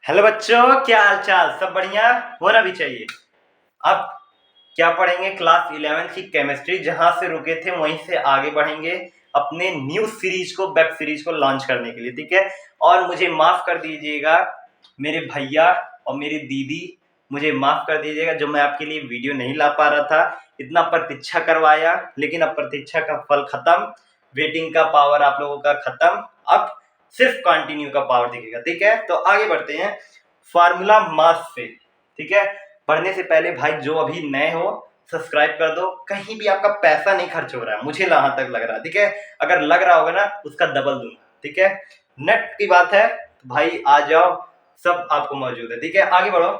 Hello बच्चों, क्या हाल चाल? सब बढ़िया होना भी चाहिए। अब क्या पढ़ेंगे? क्लास 11 की केमिस्ट्री। जहां से रुके थे वहीं से आगे बढ़ेंगे अपने न्यू सीरीज को, वेब सीरीज को लॉन्च करने के लिए। ठीक है, और मुझे माफ कर दीजिएगा मेरे भैया और मेरी दीदी, मुझे माफ कर दीजिएगा जो मैं आपके लिए वीडियो नहीं ला पा रहा था। इतना प्रतीक्षा करवाया, लेकिन अब प्रतीक्षा का फल खत्म, वेटिंग का पावर आप लोगों का खत्म। अब सिर्फ कंटिन्यू का पावर दिखेगा। ठीक है, तो आगे बढ़ते हैं फार्मूला मास से। ठीक है, पढ़ने से पहले भाई जो अभी नए हो सब्सक्राइब कर दो। कहीं भी आपका पैसा नहीं खर्च हो रहा है, मुझे यहाँ तक लग रहा है। ठीक है, अगर लग रहा होगा ना उसका डबल दूंगा। ठीक है, नेट की बात है तो भाई आ जाओ, सब आपको मौजूद है। ठीक है, आगे बढ़ो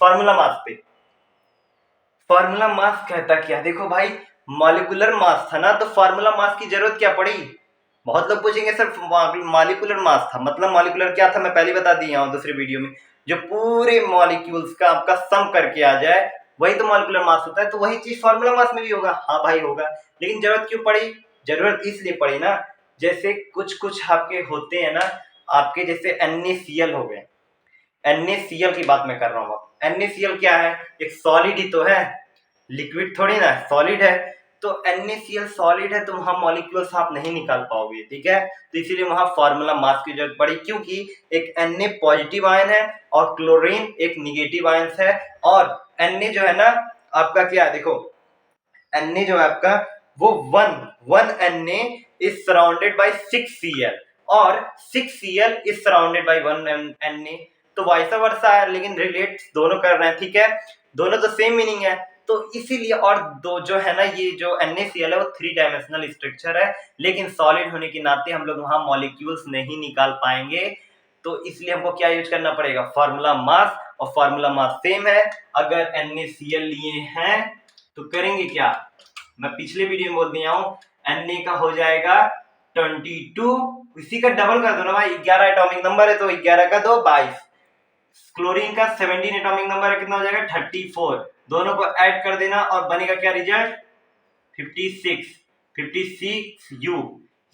फार्मूला मास पे। फार्मूला मास कहता क्या? देखो भाई, मॉलिक्यूलर मास था ना, तो फार्मूला मास की जरूरत क्या पड़ी? बहुत लोग पूछेंगे सर मॉलिक्यूलर मास था मतलब मॉलिक्यूलर क्या था? मैं पहले बता दिया हूँ दूसरे वीडियो में। जो पूरे मॉलिक्यूल्स का आपका सम करके आ जाए वही तो मॉलिक्यूलर मास होता है। तो वही चीज फार्मूला मास में भी होगा। हाँ भाई होगा, लेकिन जरूरत क्यों पड़ी? जरूरत इसलिए पड़ी ना, जैसे कुछ कुछ आपके होते हैं ना, आपके जैसे NaCl हो गए। NaCl की बात मैं कर रहा हूँ। NaCl क्या है? एक सॉलिड ही तो है, लिक्विड थोड़ी ना, सॉलिड है। तो NaCl सॉलिड है तो वहां मॉलिक्यूल्स आप नहीं निकाल पाओगे। ठीक है, तो इसीलिए वहां फार्मूला मास की जरूरत पड़ी, क्योंकि एक Na पॉजिटिव आयन है और क्लोरीन एक निगेटिव आयन है। और Na जो है ना आपका, क्या है देखो, Na जो है आपका वो one Na is surrounded by 6Cl और 6Cl is surrounded by 1 Na। तो वैसा वर्षा है, लेकिन रिलेट दोनों कर रहे हैं। ठीक है, दोनों तो सेम मीनिंग है, तो इसीलिए। और दो जो है ना, ये जो NaCl है वो 3 डायमेंशनल स्ट्रक्चर है, लेकिन सॉलिड होने के नाते हम लोग वहां मॉलिक्यूल्स नहीं निकाल पाएंगे। तो इसलिए हमको क्या यूज करना पड़ेगा? Formula mass. और फार्मूला मास सेम है। अगर NaCl लिए हैं तो करेंगे क्या? मैं पिछले वीडियो में बोल दिया हूं, Na का हो जाएगा 22, इसी का डबल कर दो ना भाई, 11 एटॉमिक नंबर है तो 11 का 2 22। क्लोरीन का 17 एटॉमिक नंबर है, कितना हो जाएगा? 34। दोनों को ऐड कर देना और बनेगा क्या रिजल्ट? 56। 56U।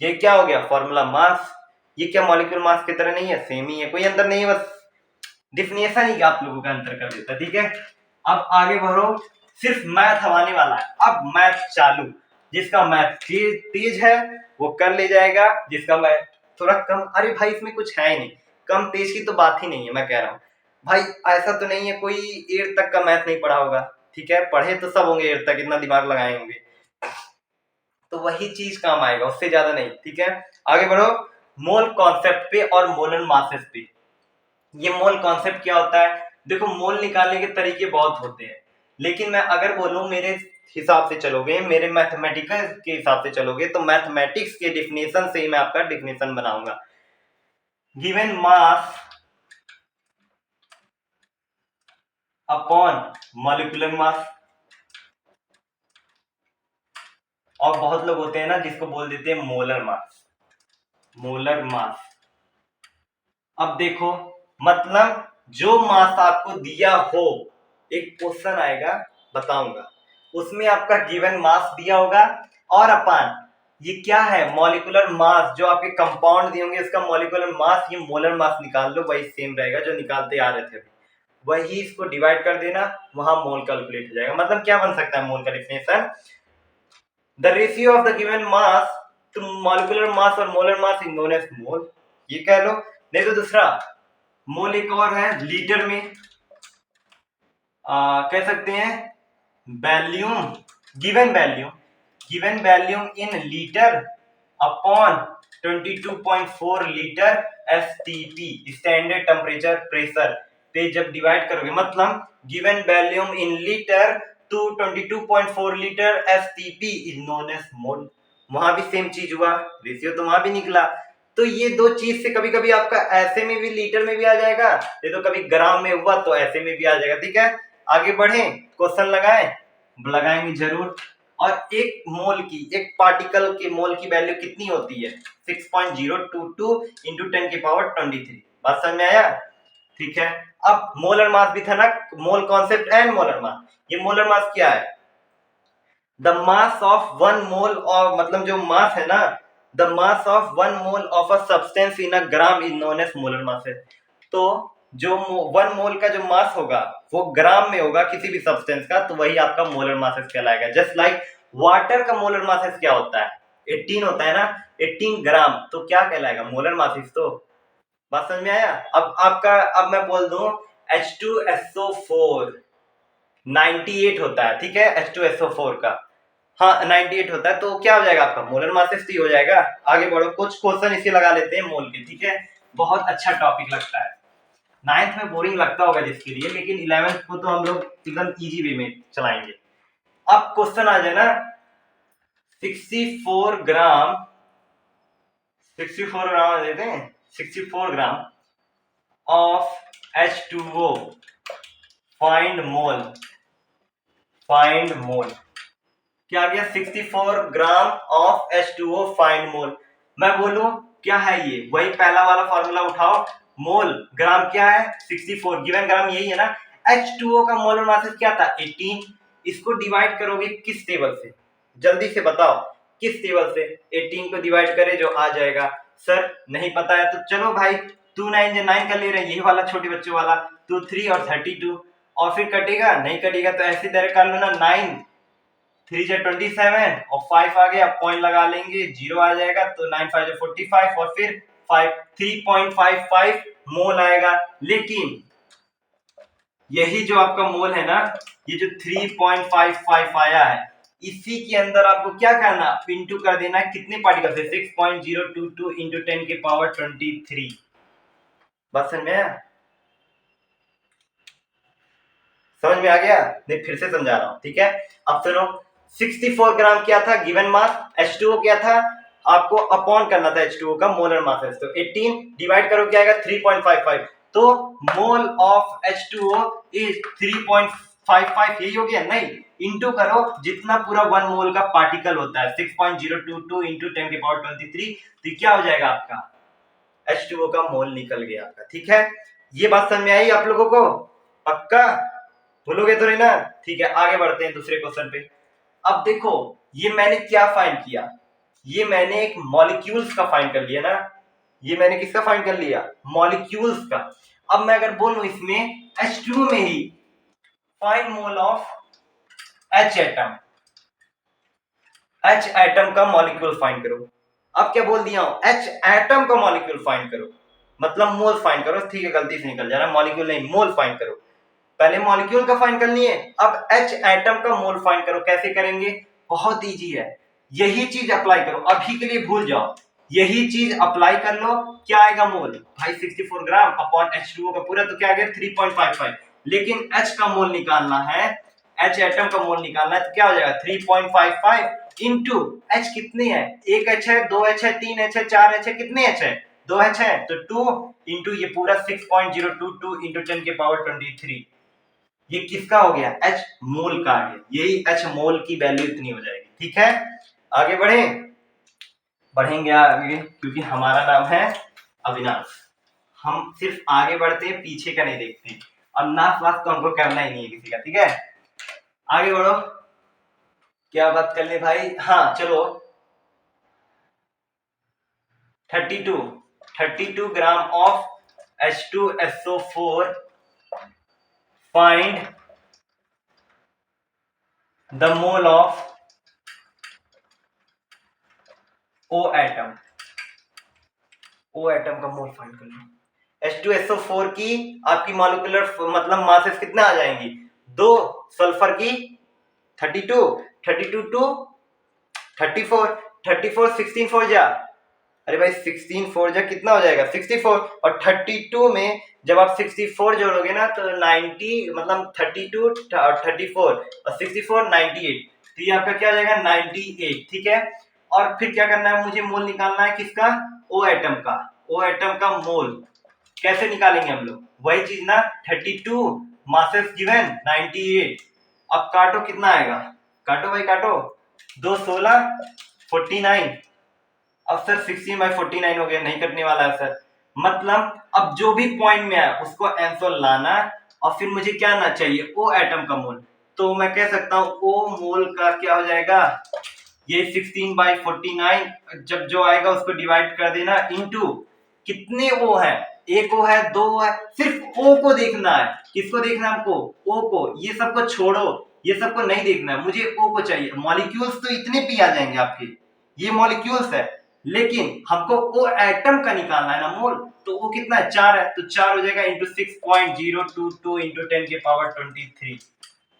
ये क्या हो गया? Formula mass. ये क्या मॉलिक्यूल मास की तरह नहीं है? सेम ही है, कोई अंतर नहीं है, बस डिफिनेशन ही आप लोगों का अंतर कर देता है। ठीक है, अब आगे बढ़ो, सिर्फ मैथ हवाने वाला है। अब मैथ चालू। जिसका मैथ तेज है वो कर ले जाएगा, जिसका मैथ थोड़ा कम, अरे भाई इसमें कुछ है ही नहीं, कम तेज की तो बात ही नहीं है। मैं कह रहा हूँ भाई, ऐसा तो नहीं है कोई 8 तक का मैथ नहीं पढ़ा होगा। ठीक है, पढ़े तो सब होंगे 8 तक, इतना दिमाग लगाए होंगे, तो वही चीज काम आएगा, उससे ज्यादा नहीं। ठीक है, आगे बढ़ो मोल कॉन्सेप्ट पे और मोलर मासेस पे। ये मोल कॉन्सेप्ट क्या होता है? देखो, मोल निकालने के तरीके बहुत होते हैं, लेकिन मैं अगर बोलूं मेरे हिसाब से चलोगे, मेरे मैथमेटिकल के हिसाब से चलोगे, तो मैथमेटिक्स के डिफिनेशन से ही मैं आपका डिफिनेशन बनाऊंगा। Given mass upon molecular mass. और बहुत लोग होते हैं ना जिसको बोल देते हैं मोलर मास। मोलर मास, अब देखो, मतलब जो मास आपको दिया हो, एक क्वेश्चन आएगा बताऊंगा, उसमें आपका गिवन मास दिया होगा और अपान ये क्या है? Molecular mass. जो आपके कंपाउंड दिए होंगे उसका मॉलिक्यूलर मास, ये मोलर मास निकाल लो, वही सेम रहेगा जो निकालते आ रहे थे अभी। वही इसको डिवाइड कर देना, वहां मोल कैलकुलेट हो जाएगा। मतलब क्या बन सकता है मोल का definition? The ratio of the given mass to molecular mass और molar mass is known as mole, ये कह लो। नहीं तो दूसरा मोल एक और है लीटर में, कह सकते हैं volume, given volume, given volume in litre upon 22.4 litre STP, standard temperature pressure पे जब डिवाइड करोगे, मतलब given volume in litre to 22.4 litre STP is known as mole. वहां भी सेम चीज हुआ, रेशियो तो वहां भी निकला। तो ये दो चीज से कभी कभी आपका ऐसे में भी लीटर में भी आ जाएगा, ये तो कभी ग्राम में हुआ तो ऐसे में भी आ जाएगा। ठीक है, आगे बढ़े, क्वेश्चन लगाएंगे जरूर। और एक मोल की, एक पार्टिकल के मोल की वैल्यू कितनी होती है? 6.022 इंटू 10 की पावर 23। बात समझ में आया? ठीक है, अब मोलर मास भी था ना, mole concept and molar mass. ये मोलर मास क्या है? द मास ऑफ 1 मोल, और मतलब जो मास है ना, the mass of 1 mole of a substance in a gram is known as molar mass है। तो जो 1 मोल का जो मास होगा वो ग्राम में होगा किसी भी सब्सटेंस का, तो वही आपका मोलर मासेस कहलाएगा। जस्ट लाइक वाटर का मोलर मासेस क्या होता है, 18 होता है ना, 18 ग्राम, तो क्या कहलाएगा, मोलर मासेस। तो बात समझ में आया। अब मैं बोल दूं H2SO4 98 होता है, ठीक है, H2SO4 का, हाँ 98 होता है, तो क्या हो जाएगा आपका मोलर मासेस ही हो जाएगा। आगे बढ़ो, कुछ क्वेश्चन इसे लगा लेते हैं मोल के, ठीक है, बहुत अच्छा टॉपिक लगता है। 9th में बोरिंग लगता होगा जिसके लिए, लेकिन 11th को तो हम लोग एकदम इजी वे में चलाएंगे। अब क्वेश्चन आ जाए ना, 64 ग्राम, 64 ग्राम देते हैं, 64 gram of H2O, find mole, find mole, क्या गया, 64 ग्राम ऑफ H2O फाइंड मोल। मैं बोलूं क्या है ये, वही पहला वाला फॉर्मूला उठाओ, मोल ग्राम क्या है 64, गिवन ग्राम यही है ना, H2O का मोलर मास क्या था 18, इसको डिवाइड करोगे किस टेबल से, जल्दी से बताओ किस टेबल से, 18 को डिवाइड करे जो आ जाएगा। सर नहीं पता है तो चलो भाई 2 9 9 कर ले रहे हैं, यही वाला छोटे बच्चों वाला, 2 3 और 32, और फिर कटेगा, नहीं कटेगा तो ऐसी तरह कर लो ना, 9 3 से 27 और 5 आ गया, पॉइंट लगा लेंगे, 0 आ जाएगा, तो 9 5 से 45 और फिर 5 3.55 मोल आएगा। लेकिन यही जो आपका मोल है ना, ये जो 3.55 आया है, इसी के अंदर आपको क्या करना, इंटू कर देना कितने पार्टिकल से, 6.022 इंटू 10 के पावर 23। बस समझ में आया, समझ में आ गया, नहीं फिर से समझा रहा हूं, ठीक है। अब सुनो, 64 ग्राम क्या था गिवन मास, H2O क्या था, आपको अपॉन करना था H2O का मोलर मास है, तो 18 डिवाइड करो क्या आएगा 3.55, तो मोल ऑफ H2O इज 3.55, यही हो गया, नहीं इंटू करो जितना पूरा 1 मोल का पार्टिकल होता है 6.022 इंटू 10 के पावर 23, तो क्या हो जाएगा आपका H2O का मोल निकल गया आपका, ठीक है। ये बात समझ में आई आप लोगों को, पक्का भूलोगे तो नहीं ना, ठीक है। आगे बढ़ते हैं दूसरे क्वेश्चन पे। अब देखो ये मैंने क्या फाइंड किया, ये मैंने एक मॉलिक्यूल्स का फाइंड कर लिया ना, ये मैंने किसका फाइंड कर लिया, मॉलिक्यूल्स का। अब मैं अगर बोलूं इसमें H2O में ही find mole of H atom, H atom का मॉलिक्यूल फाइंड करो। अब क्या बोल दिया हूं, H एटम का मॉलिक्यूल फाइंड करो, मतलब मोल फाइंड करो, ठीक है, गलती से निकल जा रहा है, मॉलिक्यूल नहीं मोल फाइंड करो, पहले मॉलिक्यूल का फाइंड करनी है, अब H एटम का मोल फाइंड करो। कैसे करेंगे, बहुत इजी है, यही चीज अप्लाई करो, अभी के लिए भूल जाओ, यही चीज अप्लाई कर लो, क्या आएगा मोल भाई 64 ग्राम अपॉन H2O का पूरा, तो क्या आ गया 3.55, लेकिन H का मोल निकालना है, H एटम का मोल निकालना है, तो क्या हो जाएगा 3.55 इंटू H कितने है, एक H है, 2 H है, 3 H है, 4 H है, कितने H है 2 H है, तो 2 इंटू ये पूरा 6.022 इंटू 10 के पावर 23, ये किसका हो गया, H मोल का आ गया, यही H मोल की वैल्यू इतनी हो जाएगी, ठीक है। आगे बढ़ेंगे आगे, क्योंकि हमारा नाम है अविनाश, हम सिर्फ आगे बढ़ते हैं, पीछे का नहीं देखते हैं, और नाश वास तो हमको करना ही नहीं है किसी का, ठीक है। आगे बढ़ो, क्या बात कर ले भाई, हाँ चलो 32 gram of H2SO4 find the mole of O atom, O atom का मोल फाइंड कर लो। H2SO4 की आपकी मॉलिक्यूलर मतलब मासेस कितना आ जाएंगी, 2, सल्फर की 32, 32 टू 34, 34 16 4 जा, अरे भाई 16 4 जा कितना हो जाएगा 64, और 32 में जब आप 64 जोड़ोगे ना तो 90, मतलब 32 34 और 64 98, तो ये आपका क्या हो जाएगा 98, ठीक है। और फिर क्या करना है, मुझे मोल निकालना है किसका, ओ एटम का, ओ एटम का मोल कैसे निकालेंगे हम लोग, वही चीज ना, 32 मासेस गिवन 98, अब काटो कितना आएगा, काटो भाई काटो, 2 16 49, अब सर 16/49 हो गया, नहीं कटने वाला है सर, मतलब अब जो भी पॉइंट में आया उसको आंसर लाना, और फिर मुझे क्या आना चाहिए, ओ एटम का मोल, तो मैं कह सकता हूं ओ मोल का क्या हो जाएगा, ये 16/49, जब जो आएगा उसको डिवाइड कर देना, इनटू कितने ओ है एक ओ है, दो है, सिर्फ ओ को देखना है। किसको देखना है हमको? ओ को। ये सबको छोड़ो, ये सबको नहीं देखना है, मुझे ओ को चाहिए। मॉलिक्यूल्स तो इतने भी आ जाएंगे आपके, ये मॉलिक्यूल्स है, लेकिन हमको ओ एटम का निकालना है ना मोल। तो वो कितना है? 4 है, तो 4 हो जाएगा इंटू 6.022 इंटू 10 की पावर 23।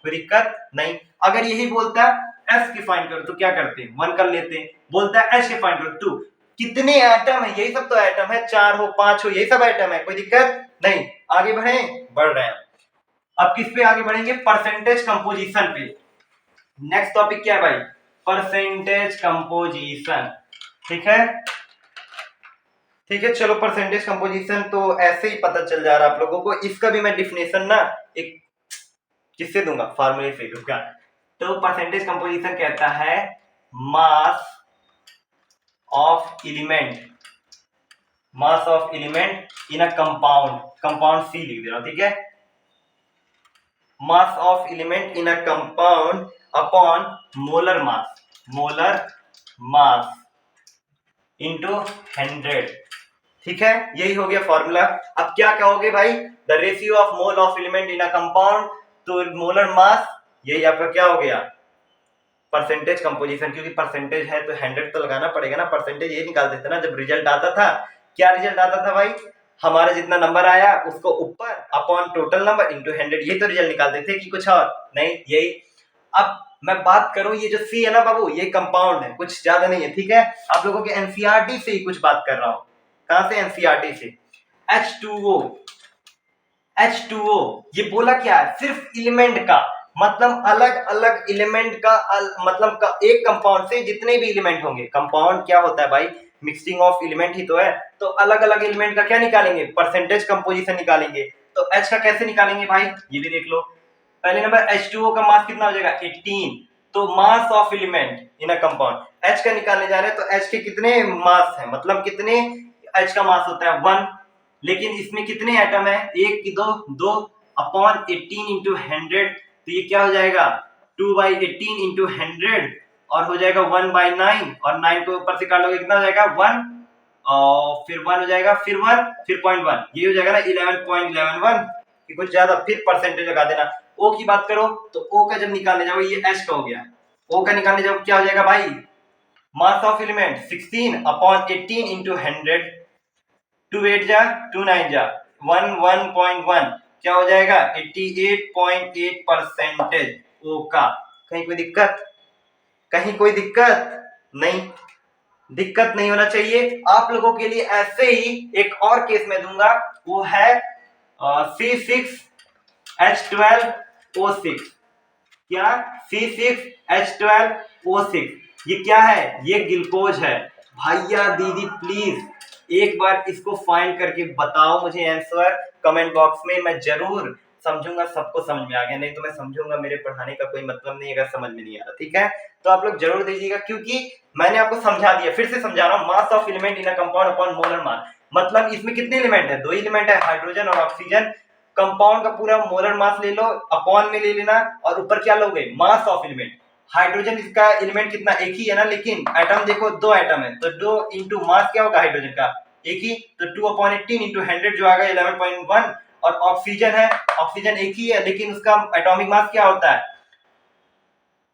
कोई दिक्कत नहीं। अगर यही बोलता है एस की फाइंड करो तो क्या करते हैं? 1 कर लेते हैं। बोलता है एस की फाइंड करो 2, कितने एटम है? यही सब तो एटम है, 4 हो 5 हो, यही सब एटम है, कोई दिक्कत नहीं। आगे बढ़े, बढ़ रहे हैं। अब किस पे आगे बढ़ेंगे? परसेंटेज कंपोजिशन पे। नेक्स्ट टॉपिक क्या है भाई? Percentage composition. ठीक है, ठीक है, चलो परसेंटेज कंपोजिशन तो ऐसे ही पता चल जा रहा है आप लोगों को। इसका भी मैं डिफिनेशन ना एक किससे दूंगा? फार्मूले से। रुका। तो परसेंटेज कंपोजिशन कहता है mass of element, mass of element in a compound, compound C लिख दे रहा हूं, ठीक है। Mass of element in a compound upon molar mass, molar mass into 100। ठीक है, यही हो गया फॉर्मूला। अब क्या कहोगे भाई? The ratio of mole of element in a compound तो मोलर मास, यही आपका क्या हो गया? Percentage composition. क्योंकि परसेंटेज है तो 100 तो लगाना पड़ेगा ना। परसेंटेज ये निकाल देते ना जब रिजल्ट आता था। क्या रिजल्ट आता था भाई? हमारा जितना नंबर आया उसको ऊपर अपॉन टोटल नंबर इंटू 100, ये तो रिजल्ट निकालते थे कि कुछ और नहीं? यही। अब मैं बात करूं, ये जो सी है ना बाबू, ये कंपाउंड है, कुछ ज्यादा नहीं है, ठीक है। आप लोगों के एनसीईआरटी से ही कुछ बात कर रहा हूं। कहां से? एनसीईआरटी से। H2O, H2O ये बोला क्या है? सिर्फ एलिमेंट का मतलब, अलग अलग एलिमेंट का मतलब का, एक कंपाउंड से जितने भी एलिमेंट होंगे। कंपाउंड क्या होता है भाई? मिक्सिंग ऑफ एलिमेंट ही तो है। तो अलग अलग एलिमेंट का क्या निकालेंगे? परसेंटेज कंपोजिशन निकालेंगे। तो H का कैसे निकालेंगे भाई? ये भी देख लो। पहले नंबर H2O का मास कितना हो जाएगा? 18। तो मास of element in a compound H का निकालने जा रहे हैं, तो H के कितने मास है, मतलब कितने H का मास होता है? 1। लेकिन इसमें कितने एटम है? एक की दो, दो अपॉन 18 इंटू 100। तो ये क्या हो जाएगा? 2/18 इंटू 100 और हो जाएगा 1/9, और 9 को ऊपर से काट लोगे कितना हो जाएगा? 1, और फिर 1 हो जाएगा, फिर 1, फिर 0.1, ये हो जाएगा ना 11.11 कि कुछ ज्यादा। फिर परसेंटेज लगा देना। ओ की बात करो तो ओ का जब निकालने जाओ, ये एच का हो गया, ओ का निकालने जाओ क्या हो जाएगा भाई? मास ऑफ एलिमेंट 16 अपॉन 18 इंटू 100। 2 8 जा 2 9 जा 1 क्या हो जाएगा? 88.8 परसेंटेज ओ का। कहीं कोई दिक्कत? कहीं कोई दिक्कत नहीं? दिक्कत नहीं होना चाहिए आप लोगों के लिए। ऐसे ही एक और केस में दूंगा, वो है C6H12O6। क्या? C6H12O6 ये क्या है? ये ग्लूकोज है। भैया दीदी प्लीज एक बार इसको फाइंड करके बताओ मुझे आंसर कमेंट बॉक्स में। मैं जरूर समझूंगा, सबको समझ में आ गया, नहीं तो मैं समझूंगा मेरे पढ़ाने का कोई मतलब नहीं अगर समझ में नहीं आ रहा, ठीक है। तो आप लोग जरूर दीजिएगा, क्योंकि मैंने आपको समझा दिया, फिर से समझा रहा हूँ। मास of element in a compound upon molar मास, मतलब इसमें कितने एलिमेंट है? 2 एलिमेंट है, हाइड्रोजन और ऑक्सीजन। कंपाउंड का पूरा मोलर मास ले लो, अपॉन में ले लेना, और ऊपर क्या लोगे? मास ऑफ एलिमेंट। हाइड्रोजन इसका एलिमेंट कितना? एक ही है ना, लेकिन एटम देखो 2 एटम है, तो 2 इंटू मास क्या होगा हाइड्रोजन का? एक ही, तो 2/18 इंटू 100 जो आएगा 11.1। और ऑक्सीजन है, ऑक्सीजन एक ही है, लेकिन उसका एटॉमिक मास क्या होता है?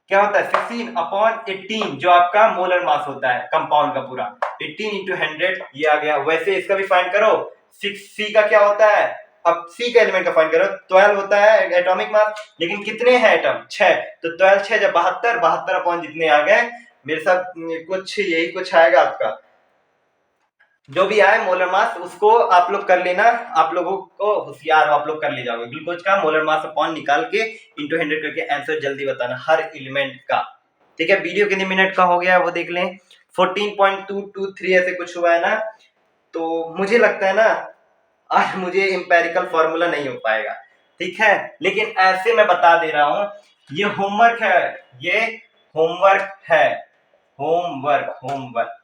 क्या होता है? 16/18 जो आपका मोलर मास होता है कंपाउंड का पूरा। 18 इंटू 100 ये आ गया। वैसे इसका भी फाइंड करो। 6C का क्या होता है? अब C का एलिमेंट का फाइंड करो। 12 होता है एटॉमिक मास, लेकिन कितने हैं एटम? 6। तो 12 6 जब 72, 72 अपॉन जितने आ गए मेरे साथ, कुछ यही कुछ आएगा आपका। जो भी आए मोलर मास उसको आप लोग कर लेना। आप लोगों को होशियार हो, आप लोग कर ले जाओगे। ग्लूकोज का मोलर मास अपॉन निकाल के इंटू 100 करके आंसर जल्दी बताना हर एलिमेंट का, ठीक है। वीडियो कितने मिनट का हो गया वो देख लें। 14.223 ऐसे कुछ हुआ है ना। तो मुझे लगता है ना आज मुझे इंपेरिकल फॉर्मूला नहीं हो पाएगा, ठीक है। लेकिन ऐसे मैं बता दे रहा हूं, ये होमवर्क है, ये होमवर्क है, होमवर्क होमवर्क,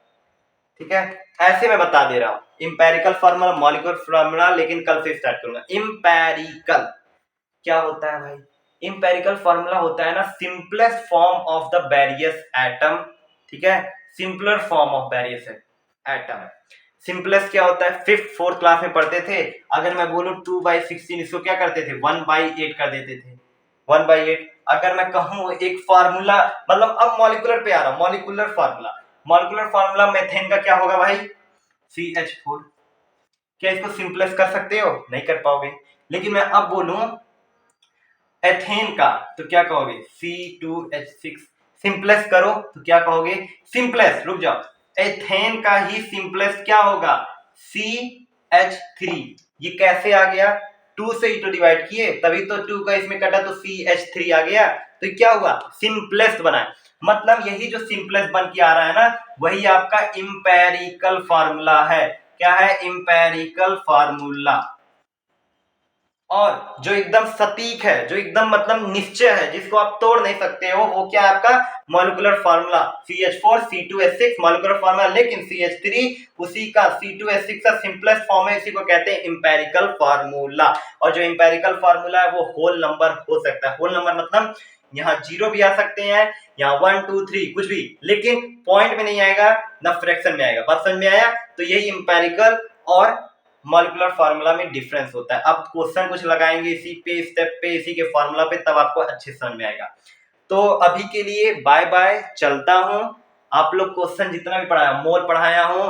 ठीक है। ऐसे मैं बता दे रहा हूं, इंपेरिकल फॉर्मूला, मॉलिक्यूलर फॉर्मूला, लेकिन कल से स्टार्ट करूंगा। इंपेरिकल क्या होता है भाई? इंपेरिकल फॉर्मूला होता है ना simplest form of the various atom, ठीक है। Simpler form of various atom. Simplest क्या होता है, 5th 4th क्लास में पढ़ते थे। अगर मैं बोलूं 2/16 इसको क्या करते थे, 1/8 कर देते थे, 1/8। अगर मैं कहूं एक फार्मूला, मतलब अब मॉलिक्यूलर पे आ रहा हूं, molecular formula, molecular formula methane का क्या होगा भाई, CH4। क्या इसको सिंपलेस्ट कर सकते हो, नहीं कर पाओगे। लेकिन मैं अब बोलूं एथेन का तो क्या कहोगे, C2H6। सिंपलेस्ट करो तो क्या कहोगे, सिंपलेस्ट, रुक जाओ, एथेन का ही सिंपलेस्ट क्या होगा, CH3। ये कैसे आ गया, 2 से ही तो डिवाइड किए, तभी तो 2 का इसमें कटा तो CH3 आ गया। तो क्या हुआ, सिंपलेस्ट बना है। मतलब यही जो सिंपलेस्ट बन के आ रहा है ना, वही आपका इंपेरिकल फार्मूला है। क्या है, इंपेरिकल फार्मूला। और जो एकदम सटीक है, जो एकदम मतलब निश्चय है, जिसको आप तोड़ नहीं सकते हो, वो क्या है आपका molecular formula, CH4 C2H6 molecular formula. लेकिन CH3 उसी का C2H6 का सिंपलेस्ट फॉर्म है, इसी को कहते हैं इंपेरिकल फार्मूला। और जो इंपेरिकल फार्मूला है वो होल नंबर हो सकता है। होल नंबर मतलब यहाँ 0 भी आ सकते हैं, यहाँ 1 2 3 कुछ भी, लेकिन पॉइंट में नहीं आएगा, ना फ्रैक्शन में आएगा। बात समझ में आया। तो यही इंपेरिकल और मॉलिक्यूलर फार्मूला में डिफरेंस होता है। अब क्वेश्चन कुछ लगाएंगे इसी पे, स्टेप पे, इसी के फार्मूला पे, तब आपको अच्छे समझ में आएगा। तो अभी के लिए बाय बाय, चलता हूं। आप लोग क्वेश्चन जितना भी पढ़ाया, मोल पढ़ाया हूं,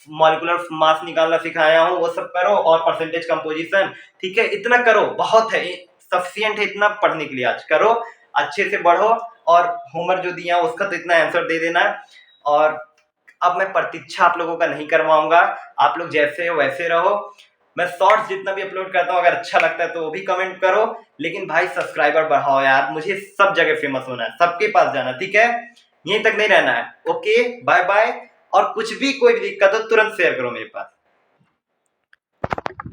मॉलिक्यूलर मास निकालना सिखाया हूं, वो सब करो, और परसेंटेज कंपोजिशन, ठीक है, इतना करो, बहुत है, सफिशिएंट है इतना पढ़ने के लिए। आज करो, अच्छे से बढ़ो, और होमवर्क जो दिया उसका तो इतना आंसर दे देना। और अब मैं प्रतीक्षा आप लोगों का नहीं करवाऊंगा, आप लोग जैसे हो वैसे रहो। मैं शॉर्ट्स जितना भी अपलोड करता हूँ, अगर अच्छा लगता है तो वो भी कमेंट करो। लेकिन भाई सब्सक्राइबर बढ़ाओ यार, मुझे सब जगह फेमस होना है, सबके पास जाना, ठीक है, यहीं तक नहीं रहना है। Okay, bye bye. और कुछ भी कोई भी दिक्कत हो तुरंत शेयर करो मेरे पास।